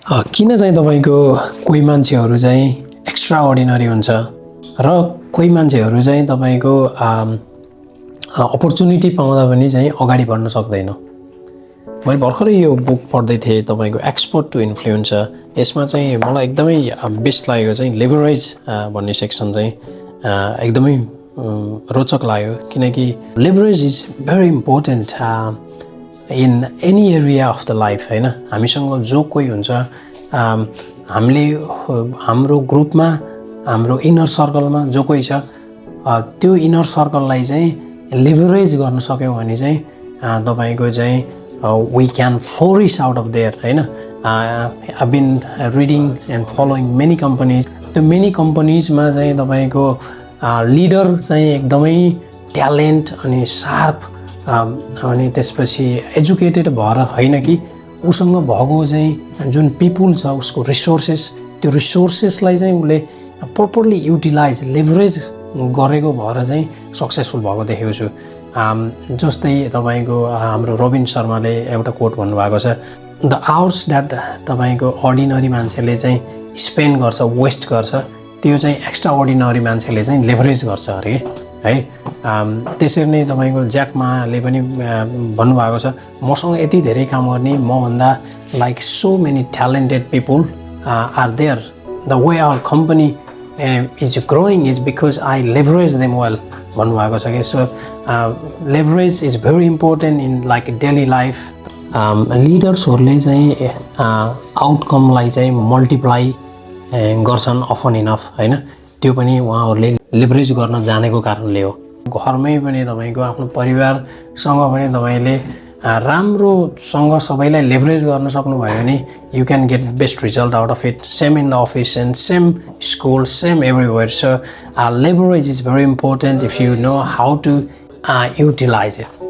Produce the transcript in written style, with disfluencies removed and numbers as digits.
किन चाहिँ तपाईको कोही मान्छेहरू चाहिँ एक्स्ट्रा अर्डिनरी हुन्छ र कोही मान्छेहरू चाहिँ तपाईको अपर्च्युनिटी पाउँदा पनि चाहिँ अगाडि बढ्न सक्दैन। मैले भर्खरै यो बुक पढ्दै थिएँ तपाईको एक्सपोर्ट टु इन्फ्लुएन्सर। यसमा चाहिँ मलाई एकदमै बेस्ट लागेको चाहिँ लेभरेज भन्ने सेक्सन चाहिँ एकदमै रोचक लाग्यो किनकि leverage is very important in any area of the life हैन। हामीसँग जो कोही हुन्छ हामीले हाम्रो ग्रुपमा हाम्रो इनर सर्कलमा जो कोही छ त्यो इनर सर्कललाई चाहिँ लेभरेज गर्न सक्यौँ भने चाहिँ तपाईको चाहिँ we can flourish out of there हैन। I've been reading and following many companies. त्यो many companies मा चाहिँ तपाईको लिडर चाहिँ एकदमै ट्यालेन्ट अनि शार्प अनि त्यसपछि एजुकेटेड भएर हैन कि उसँग भएको चाहिँ जुन पिपुल छ उसको रिसोर्सेस त्यो रिसोर्सेसलाई चाहिँ उसले प्रपरली युटिलाइज लेभरेज गरेको भएर चाहिँ सक्सेसफुल भएको देखेको छु। जस्तै तपाईको हाम्रो रोबिन शर्माले एउटा कोट भन्नुभएको छ, द आवर्स द्याट तपाईको अर्डिनरी मान्छेले चाहिँ स्पेन्ड गर्छ वेस्ट गर्छ त्यो चाहिँ एक्स्ट्रा अर्डिनरी मान्छेले चाहिँ लेभरेज गर्छ अरे है। त्यसरी नै तपाईको ज्याक माले पनि भन्नुभएको छ, मसँग यति धेरै काम गर्ने मभन्दा like so many talented people are there, the way our company is growing is because I leverage them well भन्नुभएको छ कि। So leverage is very important in like daily life. लिडर्सहरूले चाहिँ आउटकमलाई चाहिँ मल्टिप्लाई गर्छन् अफन इनफ हैन। त्यो पनि उहाँहरूले लेभरेज गर्न जानेको कारणले हो। घरमै पनि तपाईको आफ्नो परिवारसँग पनि तपाईले राम्रोसँग सबैलाई लेभरेज गर्न सक्नुभयो भने you can get best result out of it. Same in the office and same school same everywhere. So leverage is very important if you know how to utilize it.